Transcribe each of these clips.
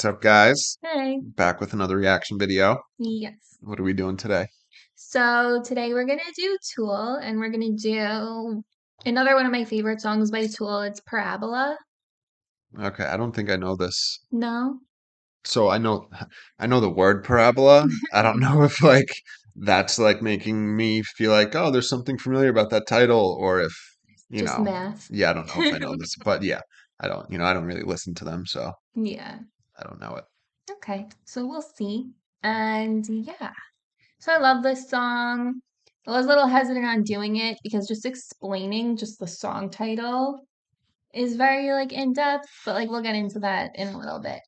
What's up, guys? Hey. Back with another reaction video. Yes. What are we doing today? So today we're gonna do Tool and we're gonna do another one of my favorite songs by Tool. It's Parabola. Okay, I don't think I know this. No? So I know the word parabola. I don't know if that's like making me feel like, oh, there's something familiar about that title, or if, you Just know, math. yeah, I don't know if I know this, but yeah, I don't really listen to them, so Yeah. I don't know it. Okay. So we'll see. And yeah. So I love this song. I was a little hesitant on doing it because just explaining just the song title is very like in depth, but like we'll get into that in a little bit.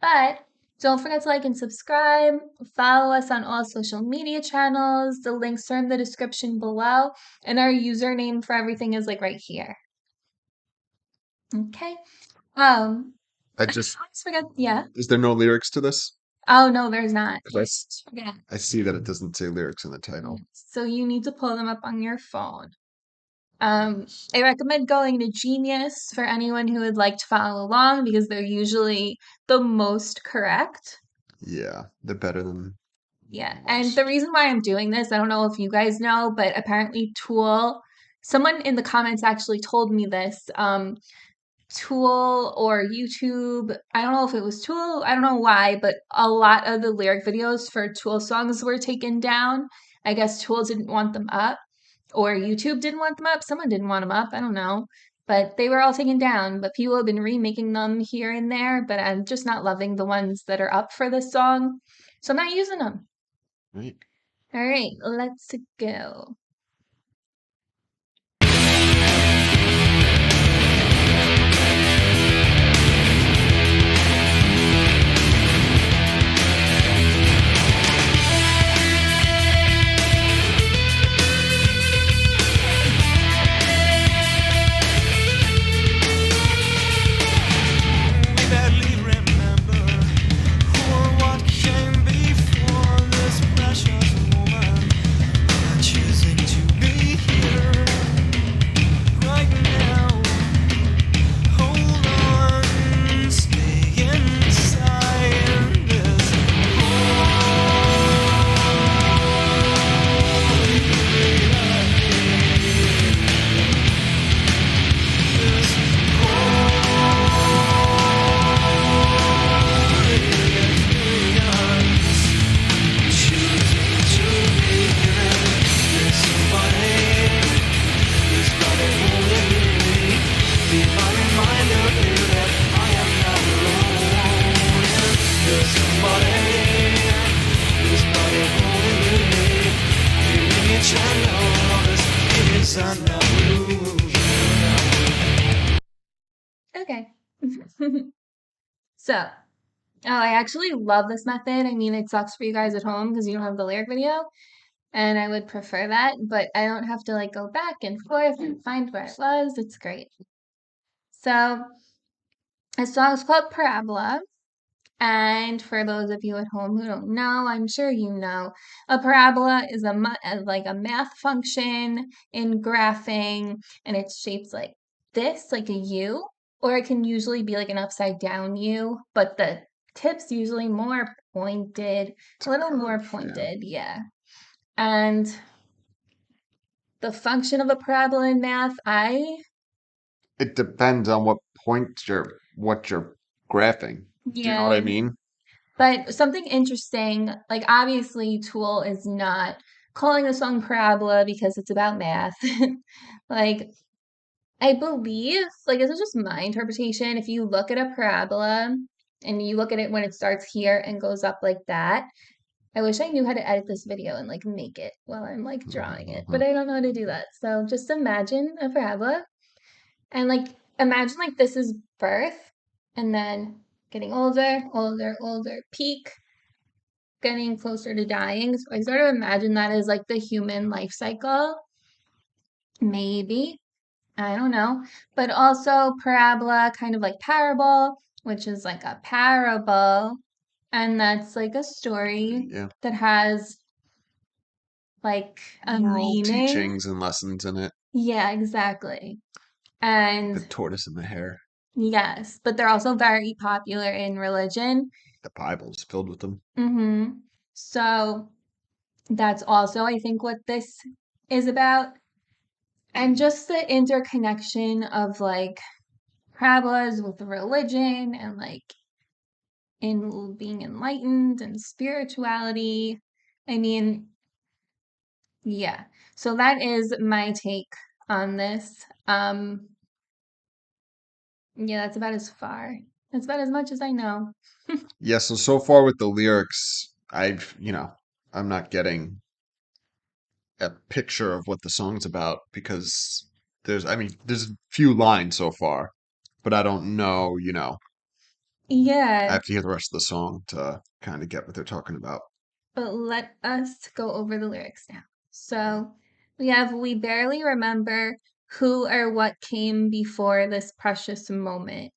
But don't forget to like and subscribe. Follow us on all social media channels. The links are in the description below. And our username for everything is like right here. Okay. I I just, always forget. Yeah. is there no lyrics to this? Oh no, there's not. Because Yeah. I see that it doesn't say lyrics in the title. So you need to pull them up on your phone. Um, I recommend going to Genius for anyone who would like to follow along because they're usually the most correct. Yeah, they're better than Yeah, and the most. reason why I'm doing this, I don't know if you guys know, but apparently Tool, someone in the comments actually told me this. Tool or YouTube, I don't know if it was Tool, I don't know why, but a lot of the lyric videos for Tool songs were taken down. I guess Tool didn't want them up, or YouTube didn't want them up. Someone didn't want them up, I don't know. But they were all taken down, but people have been remaking them here and there, but I'm just not loving the ones that are up for this song. So I'm not using them. Right. All right, let's go. We barely remember who or what came before this precious moment. Choosing to be here right now. Hold on, stay inside this Okay. So, I actually love this method. I mean, it sucks for you guys at home because you don't have the lyric video, and I would prefer that, but I don't have to like go back and forth and find where it was. It's great. So, the song is called Parabola. And for those of you at home who don't know, I'm sure you know, a parabola is like a math function in graphing, and it's shaped like this, like a U, or it can usually be like an upside down U, but the tip's usually more pointed, a little more Curve, yeah. pointed, yeah. And the function of a parabola in math, It depends on what you're graphing. Do you know what I yeah. mean? But something interesting, like obviously Tool is not calling the song Parabola because it's about math. Like I believe, like this is just my interpretation. If you look at a parabola and you look at it when it starts here and goes up like that, I wish I knew how to edit this video and like make it while I'm like drawing it, but Mhm. I don't know how to do that. So just imagine a parabola and like imagine like this is birth and then getting older, older, older, peak, getting closer to dying. So I sort of imagine that as like the human life cycle. Maybe. I don't know. But also parabola, kind of like parable, which is like a parable. And that's like a story Yeah. that has like a Moral meaning. teachings and lessons in it. Yeah, exactly. The And tortoise and the hare. Yes, but they're also very popular in religion. The Bible's filled with them. So that's also, I think, what this is about. And just the interconnection of like parabolas with religion and like in being enlightened and spirituality. I mean, yeah. So that is my take on this. Yeah, that's about as far. That's about as much as I know. Yeah, so far with the lyrics, I'm not getting a picture of what the song's about because there's a few lines so far, but I don't know, I Yeah, have to hear the rest of the song to kind of get what they're talking about. but let us go over the lyrics now. So we barely remember who or what came before this precious moment.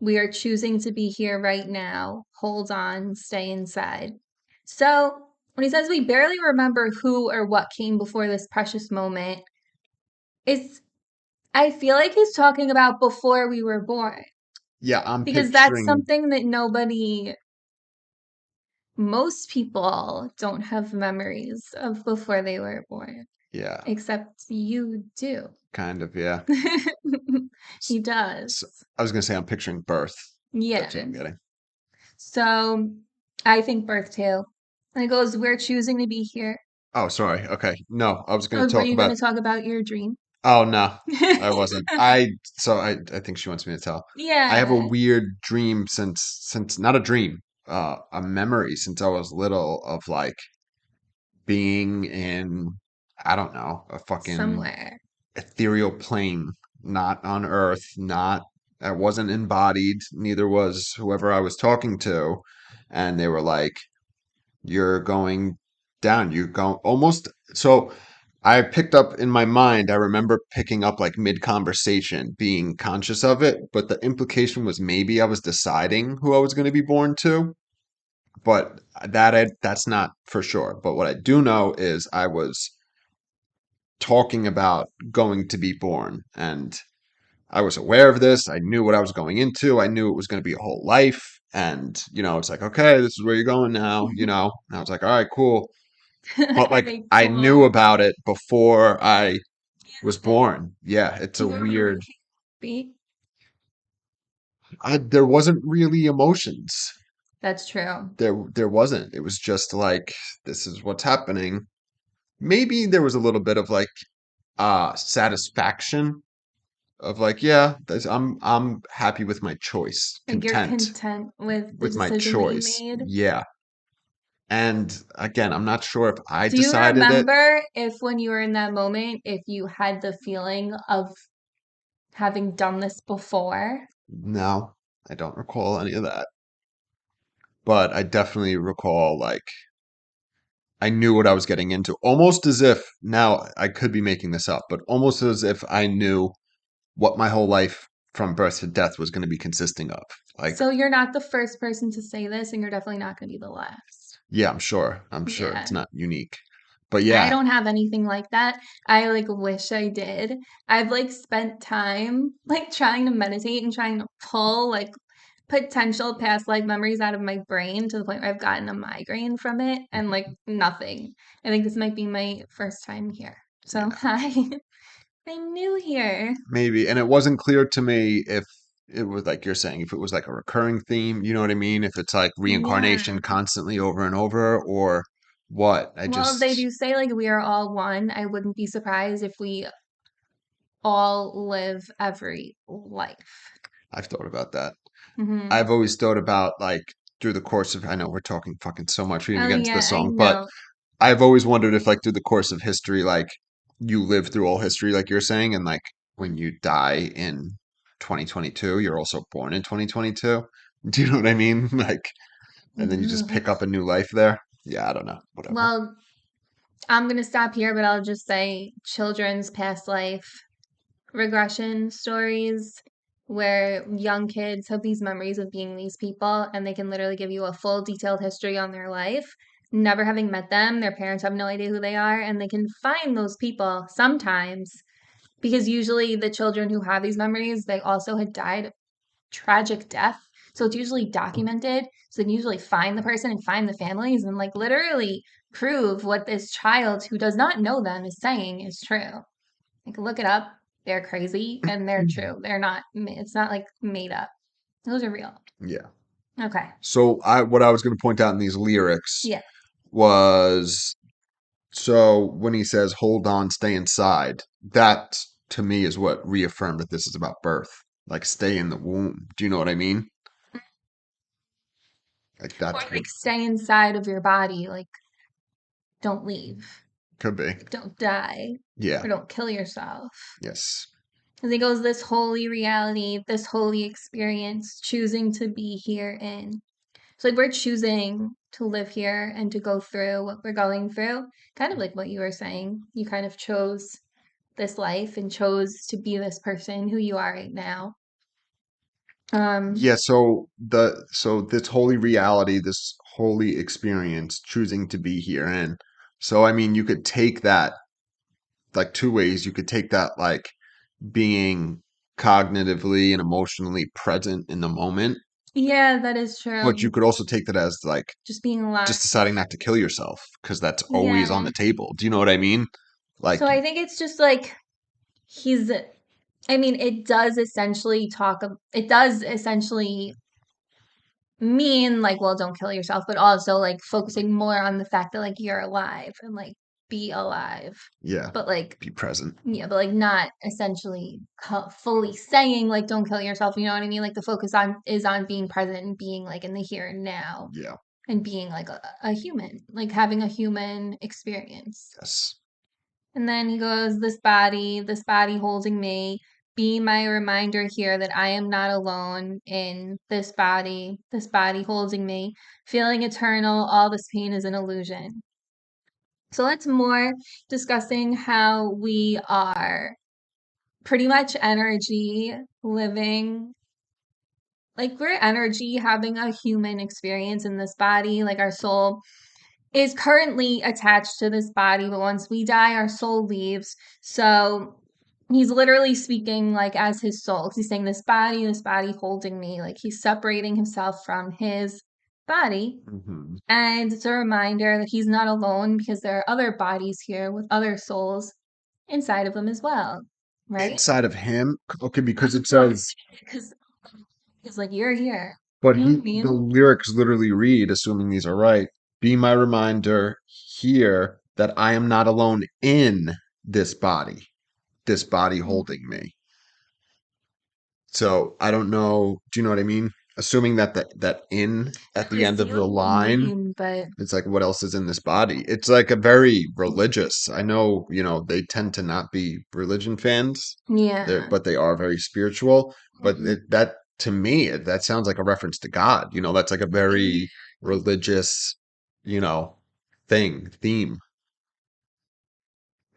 We are choosing to be here right now. Hold on, stay inside. So when he says we barely remember who or what came before this precious moment, it's I feel like he's talking about before we were born Yeah, I'm because that's picturing, something that most people don't have memories of before they were born, yeah, except you do. kind of, yeah. S- He does. So, I was gonna say I'm picturing birth. Yeah. That's what I'm getting. So I think birth too. And it goes, we're choosing to be here. Oh, sorry. Okay. No, I was gonna Oh, were talk you going about. to talk about your dream? Oh no, I wasn't. I think she wants me to tell. I have a Yeah, weird dream since not a dream, a memory since I was little of like being in, I don't know, a fucking somewhere. ethereal plane, not on Earth, not, I wasn't embodied, neither was whoever I was talking to. And they were like, you're going down, you go almost. So I picked up in my mind, I remember picking up like mid conversation, being conscious of it, but the implication was maybe I was deciding who I was going to be born to. But that's not for sure. But what I do know is I was talking about going to be born. And I was aware of this. I knew what I was going into. I knew it was going to be a whole life. And, it's like, okay, this is where you're going now. And I was like, all right, cool. But like, Okay, I knew cool. about it before I was Yeah. born. Yeah, it's a You were really weird, happy. there wasn't really emotions. That's true. There wasn't. It was just like, this is what's happening. Maybe there was a little bit of like, satisfaction of like, yeah, I'm happy with my choice, Like you're content content with the with my decision that you choice. made. Yeah. And again, I'm not sure if I Do you decided it. remember if when you were in that moment, if you had the feeling of having done this before? No, I don't recall any of that. But I definitely recall like I knew what I was getting into, almost as if now I could be making this up, but almost as if I knew what my whole life from birth to death was going to be consisting of. Like, So you're not the first person to say this, and you're definitely not going to be the last. yeah, I'm sure. I'm sure Yeah. it's not unique. But I yeah, don't have anything like that. I like wish I did. I've like spent time like trying to meditate and trying to pull like potential past life memories out of my brain to the point where I've gotten a migraine from it and like nothing. I think this might be my first time here. So yeah, hi. I'm new here. maybe. And it wasn't clear to me if it was like you're saying, if it was like a recurring theme, you know what I mean? If it's like Yeah. reincarnation constantly over and over or what? Well, they do say like we are all one. I wouldn't be surprised if we all live every life. I've thought about that. Hmm. I've always thought about like through the course of, I know we're talking fucking so much, we didn't Oh even get into the yeah, I song, but know. I've always wondered if like through the course of history, like you live through all history, like you're saying, and like when you die in 2022, you're also born in 2022. Do you know what I mean? Like, and then you just Ugh. pick up a new life there. Yeah, I don't know. Whatever. Well, I'm gonna stop here, but I'll just say children's past life regression stories where young kids have these memories of being these people and they can literally give you a full detailed history on their life, never having met them. Their parents have no idea who they are, and they can find those people sometimes because usually the children who have these memories, they also had died tragic death. So it's usually documented. So they can usually find the person and find the families and like literally prove what this child who does not know them is saying is true. Like look it up. They're crazy and they're true. They're not, it's not like made up. Those are real. Yeah. Okay. So what I was going to point out in these lyrics Yeah. was, so when he says, hold on, stay inside, that to me is what reaffirmed that this is about birth. Like, stay in the womb. Do you know what I mean? Like, Or that's what like stay inside of your body. Like don't leave. could be. Don't die. Yeah. Or don't kill yourself. Yes. Because he goes, this holy reality, this holy experience, choosing to be here in. So like we're choosing to live here and to go through what we're going through. Kind of like what you were saying. You kind of chose this life and chose to be this person who you are right now. Yeah, so this holy reality, this holy experience, choosing to be here in. So I mean, you could take that like two ways. You could take that like being cognitively and emotionally present in the moment, Yeah, that is but you true. could also take that as like Just being alive. just deciding not to kill yourself because that's always on Yeah. the table. Do you know what I mean? So Like, I think it's just like he's I mean, it does essentially mean like, well, don't kill yourself, but also like focusing more on the fact that like you're alive and like be alive. yeah, But like, be present. yeah, but like not essentially fully saying like don't kill yourself. You know what I mean? Like the focus on is on being present and being like in the here and now Yeah, and being like a human, like having a human experience. yes. And then he goes, this body holding me, be my reminder here that I am not alone in this body holding me, feeling eternal, all this pain is an illusion. So that's more discussing how we are pretty much energy living, like we're energy having a human experience in this body, like our soul is currently attached to this body, but once we die, our soul leaves. So he's literally speaking like as his soul. He's saying this body holding me, like he's separating himself from his body. Hmm. And it's a reminder that he's not alone because there are other bodies here with other souls inside of them as well. Right? Inside of him, okay, because it says, Because he's like, you're here. but You know what I the mean? lyrics literally read, assuming these are right, be my reminder here that I am not alone in this body holding me. So I don't know. Do you know what I mean? Assuming that that in at I the end of the assume what you line, mean, but it's like what else is in this body? It's like a very religious. I know, they tend to not be religion fans, yeah. but they are very spiritual. But Mhm. that to me, that sounds like a reference to God. That's like a very religious, you know, theme.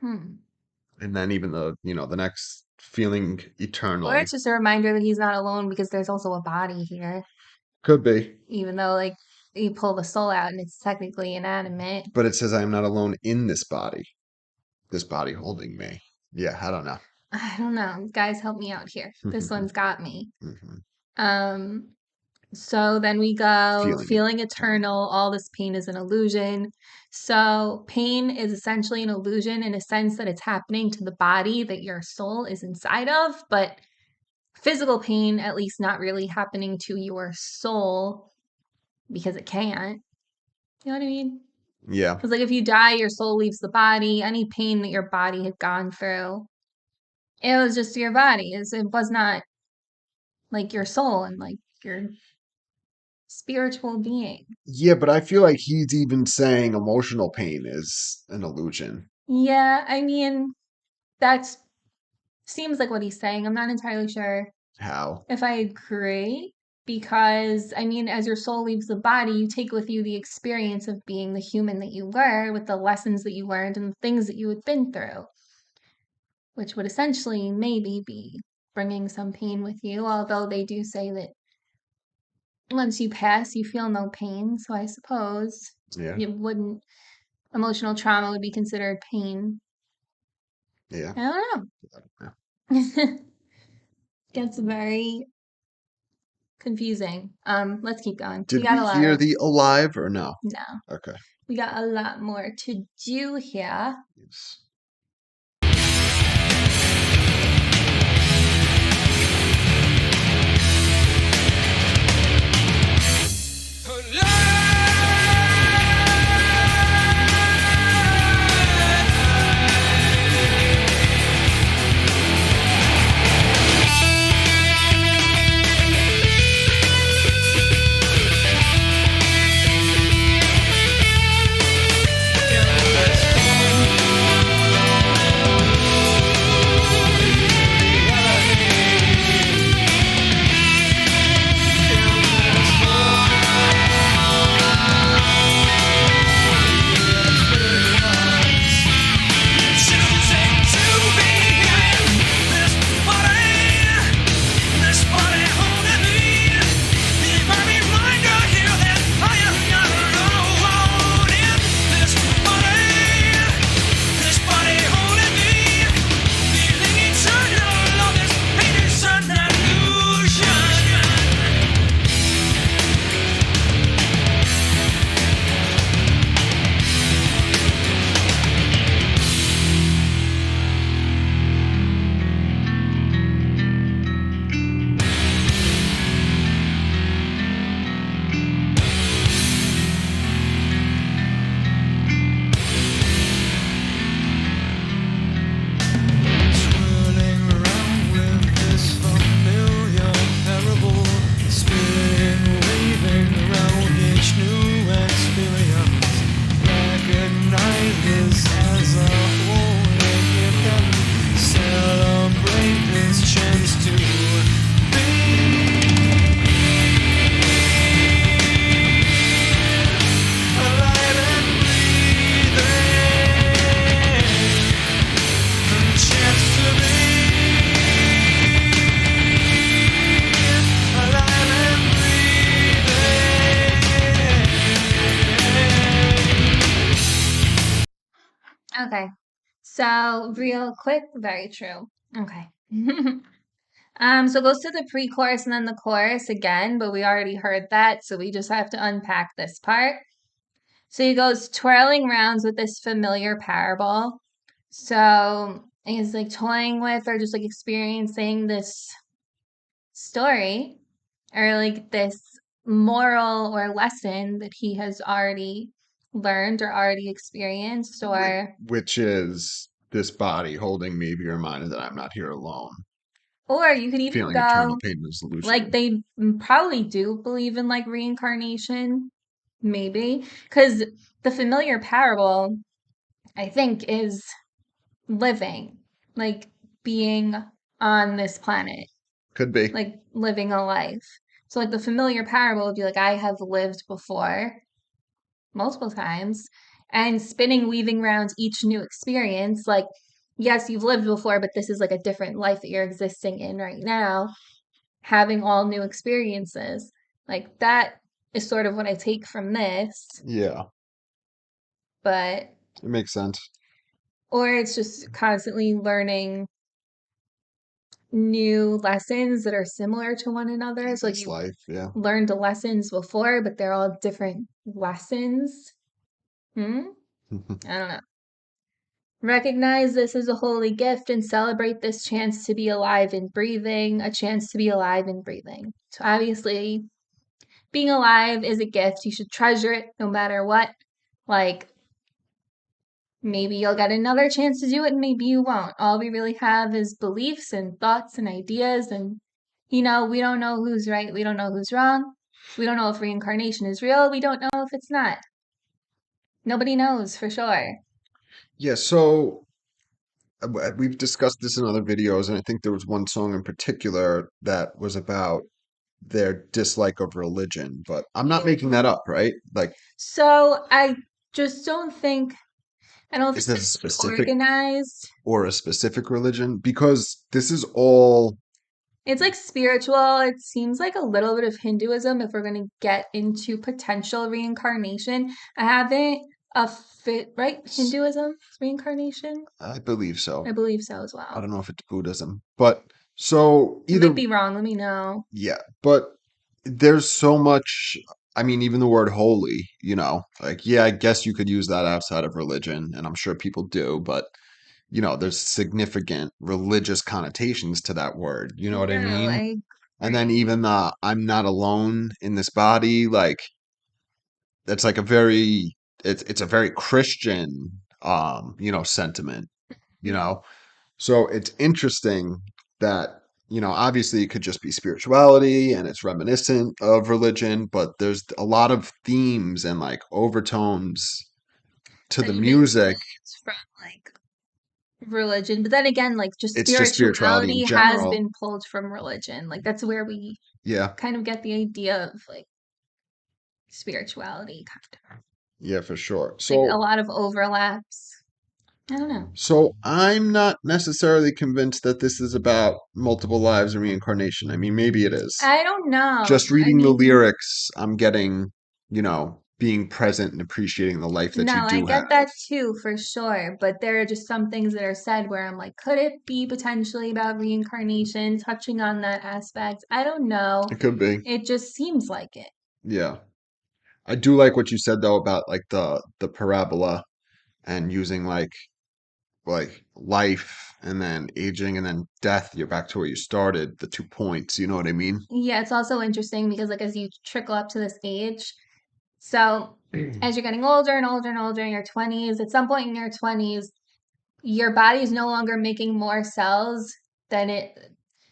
Hmm. And then even the next feeling Or eternal it's just a reminder that he's not alone because there's also a body here, could be. even though like you pull the soul out and it's technically inanimate. But it says I am not alone in this body holding me. Yeah, I don't know. I don't know. Guys, help me out here. This one's got me. Mhm. Um, so then we go Feeling it. feeling eternal, all this pain is an illusion. So pain is essentially an illusion in a sense that it's happening to the body that your soul is inside of, but physical pain, at least not really happening to your soul because it can't. You know what I mean? Yeah. Because, like, if you die, your soul leaves the body. Any pain that your body had gone through, it was just your body. It was not like your soul and like your spiritual being. Yeah, but I feel like he's even saying emotional pain is an illusion. Yeah, I mean, that's seems like what he's saying. I'm not entirely sure How? if I agree because, I mean, as your soul leaves the body, you take with you the experience of being the human that you were with the lessons that you learned and the things that you had been through, which would essentially maybe be bringing some pain with you, although they do say that once you pass, you feel no pain. So I suppose Yeah. it wouldn't, emotional trauma would be considered pain. Yeah. I Yeah. don't know. Gets very confusing. Let's keep going. We Did got we a lot hear of the alive or no? no. Okay. We got a lot more to do here. Yes. Swirling around with this familiar parable, spinning, waving around each new experience. Recognize this as a holy gift and celebrate this chance to be alive and breathing. Chance to be alive and breathing. Okay. So real quick, very true. Okay. So it goes to the pre-chorus and then the chorus again, but we already heard that, so we just have to unpack this part. So he goes twirling rounds with this familiar parable. So he's like toying with or just like experiencing this story or like this moral or lesson that he has already learned or already experienced or Which is this body holding me, be reminded that I'm not here alone. you could even Feeling eternal go pain and like solution. they probably do believe in like reincarnation, maybe, because the familiar parable I think is living, like being on this planet, Could be. like living a life. So like the familiar parable would be like I have lived before multiple times and spinning weaving around each new experience like yes, you've lived before, but this is like a different life that you're existing in right now, having all new experiences. Like that is sort of what I take from this, Yeah, but it makes sense. or it's just constantly learning new lessons that are similar to one another. So like This you life, yeah. learned the lessons before, but they're all different lessons. Hmm? I don't know. Recognize this as a holy gift and celebrate this chance to be alive and breathing, a chance to be alive and breathing. So obviously, being alive is a gift. You should treasure it no matter what. Like, maybe you'll get another chance to do it and maybe you won't. All we really have is beliefs and thoughts and ideas. And, we don't know who's right. We don't know who's wrong. We don't know if reincarnation is real. We don't know if it's not. Nobody knows for sure. Yeah, so we've discussed this in other videos, and I think there was one song in particular that was about their dislike of religion, but I'm not making that up, right? Like, So I don't is think this a it's specific organized. or a specific religion? Because this is all, It's like spiritual. It seems like a little bit of Hinduism if we're going to get into potential reincarnation. I haven't a fit, right? Hinduism is reincarnation? I believe I so. believe so as I well. don't know if it's Buddhism, but so I might either, be wrong. Let me know. yeah, but there's so much. I mean, even the word holy, like, yeah, I guess you could use that outside of religion, and I'm sure people do, but there's significant religious connotations to that word. You know what I No, mean? I And then agree. even the I'm not alone in this body, like that's like a very it's a very Christian sentiment, you Mhm. know. So it's interesting that, obviously it could just be spirituality and it's reminiscent of religion, but there's a lot of themes and like overtones to That the you can music. pull from like religion. But then again, like just It's just spirituality in spirituality has general. been pulled from religion. Like that's where we Yeah. kind of get the idea of like spirituality kind of. Yeah, for sure. Like a So lot of overlaps. I don't know. so I'm not necessarily convinced that this is about multiple lives and reincarnation. I mean, maybe it is. I don't know. Just I reading the mean, lyrics, I'm getting, being present and appreciating the life that you no, I do have. get that too for sure. But there are just some things that are said where I'm like, could it be potentially about reincarnation, touching on that aspect? I don't know. It could be. It just seems like it. Yeah. I do like what you said though about like the parabola and using like life and then aging and then death. You're back to where you started, the 2 points. You know what I mean? Yeah, it's also interesting because like as you trickle up to this age, so as you're getting older and older and older in your 20s, at some point in your 20s, your body is no longer making more cells than it.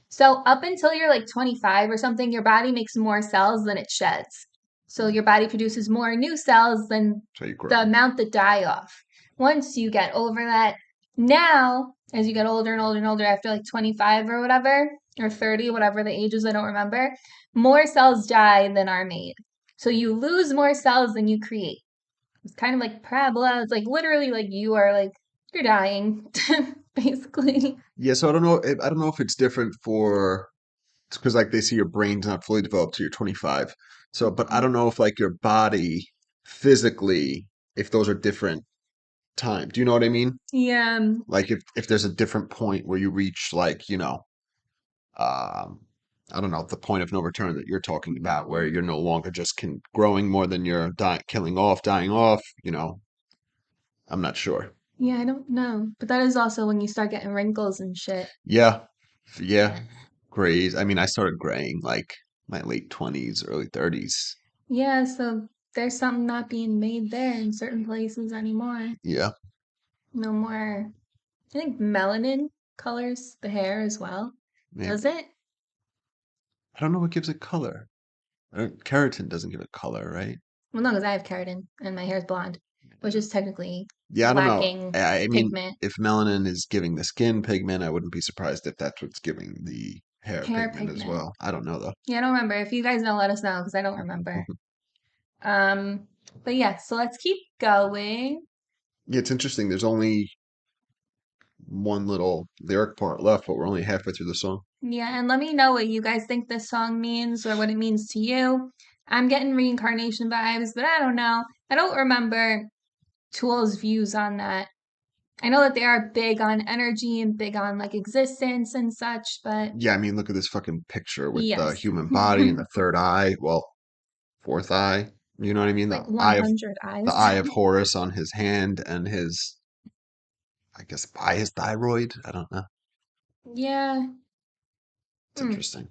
So up until you're like 25 or something, your body makes more cells than it sheds. So your body produces more new cells than So you the grow. amount that die off. Once you get over that, now as you get older and older and older, after like 25 or whatever, or 30, whatever the age is, I don't remember, more cells die than are made. So you lose more cells than you create. It's kind of like parabola. It's like literally like you are like you're dying, basically. Yeah, so I don't know. I don't know if it's different for because like they see your brain's not fully developed till you're 25. So, but I don't know if like your body physically, if those are different times. Do you know what I mean? Yeah, Like if there's a different point where you reach like, um, I don't know, the point of no return that you're talking about, where you're no longer just growing more than you're killing off, dying off. I'm not sure. yeah, I don't know, but that is also when you start getting wrinkles and shit. Yeah, yeah, grays. I mean, I started graying like my late 20s, early 30s. Yeah, so there's something not being made there in certain places anymore. Yeah, No more. I think melanin colors the hair as well. Does maybe. it? I don't know what gives it color. Keratin doesn't give it color, right? Well, no, because I have keratin and my hair is blonde, which is technically Yeah, I don't know. lacking I mean, pigment, if melanin is giving the skin pigment, I wouldn't be surprised if that's what's giving the hair hair pigment as pigment. well. I don't know though. Yeah, I don't remember. If you guys know, let us know because I don't remember. Um, but yeah, so let's keep going. Yeah, it's interesting. There's only one little lyric part left, but we're only halfway through the song. Yeah, and let me know what you guys think this song means or what it means to you. I'm getting reincarnation vibes, but I don't know. I don't remember Tool's views on that. I know that they are big on energy and big on like existence and such, but Yeah, I mean, look at this fucking picture with the yes. human body and the third eye. Well, fourth eye. You know what I mean? Like The 100 eyes. eye of Horus on his hand and his, I guess, by his thyroid. I don't know. Yeah. It's Hmm. interesting.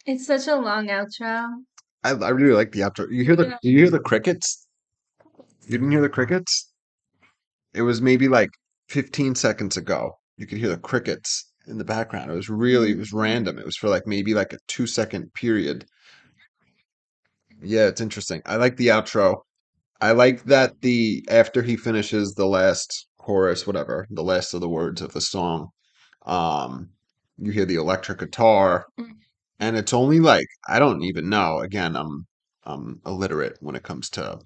It's such a long outro. I really like the outro. You hear the Yeah. do you hear the crickets? You didn't hear the crickets? It was maybe like 15 seconds ago. You could hear the crickets in the background. It was random. It was for like maybe like a 2 second period. Yeah, it's interesting. I like the outro. I like that the after he finishes the last chorus, whatever, the last of the words of the song, um, you hear the electric guitar, and it's only like I don't even know. Again, I'm illiterate when it comes to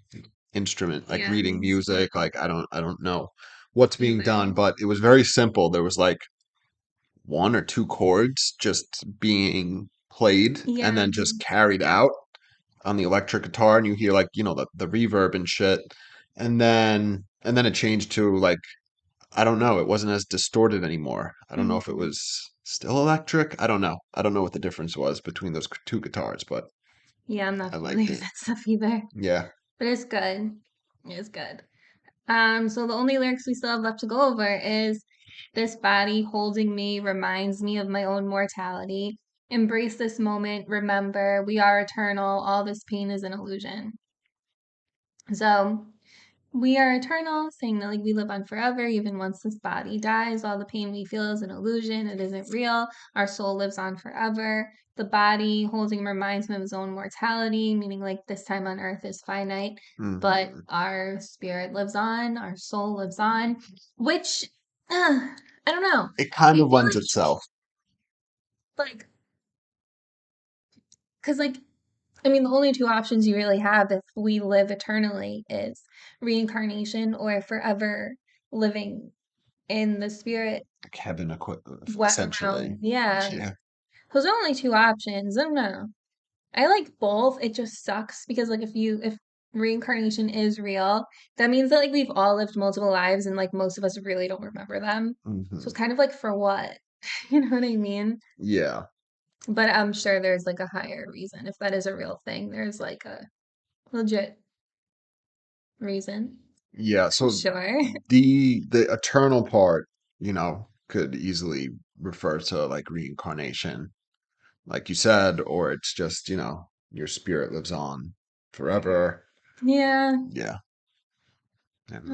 instrument, like Yeah, reading me too. music. Like I don't know what's being Either. done, but it was very simple. There was like one or two chords just being played and Yeah. then just carried out on the electric guitar, and you hear like the reverb and shit, and then it changed to like I don't know, it wasn't as distorted anymore. I don't know if it Mhm. was still electric. I don't know what the difference was between those two guitars, but Yeah, I'm not I familiar liked with it. that stuff either. Yeah. But it's good. It's good. So the only lyrics we still have left to go over is this body holding me reminds me of my own mortality. Embrace this moment. Remember, we are eternal. All this pain is an illusion. So we are eternal, saying that like we live on forever, even once this body dies. All the pain we feel is an illusion. It isn't real. Our soul lives on forever. The body holding reminds me of his own mortality, meaning like this time on earth is finite, but Hmm. our spirit lives on, our soul lives on, which I don't know. It kind I of feel lends itself. like because like I mean, the only two options you really have if we live eternally is reincarnation or forever living in the spirit Like heaven, what essentially. around. Yeah. Yeah. Those are only two options. I don't know. I like both. It just sucks because like if reincarnation is real, that means that like we've all lived multiple lives and like most of us really don't remember them. So Hmm. it's kind of like for what? You know what I mean? Yeah. But I'm sure there's like a higher reason. If that is a real thing, there's like a legit reason. Yeah. So Sure. the eternal part, could easily refer to like reincarnation, like you said, or it's just, your spirit lives on forever. Yeah. Yeah. And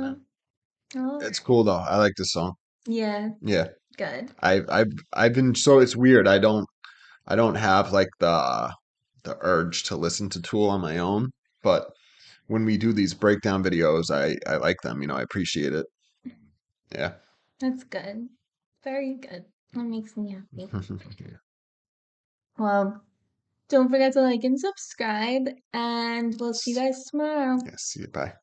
Oh, all it's right. cool though. I like this song. Yeah, Yeah. good. I've been so it's weird. I don't have like the urge to listen to Tool on my own, but when we do these breakdown videos, I like them, I appreciate it. Yeah. That's good. Very good. That makes me happy. Yeah. Well, don't forget to like and subscribe, and we'll see you guys tomorrow. Yeah, see you. Bye.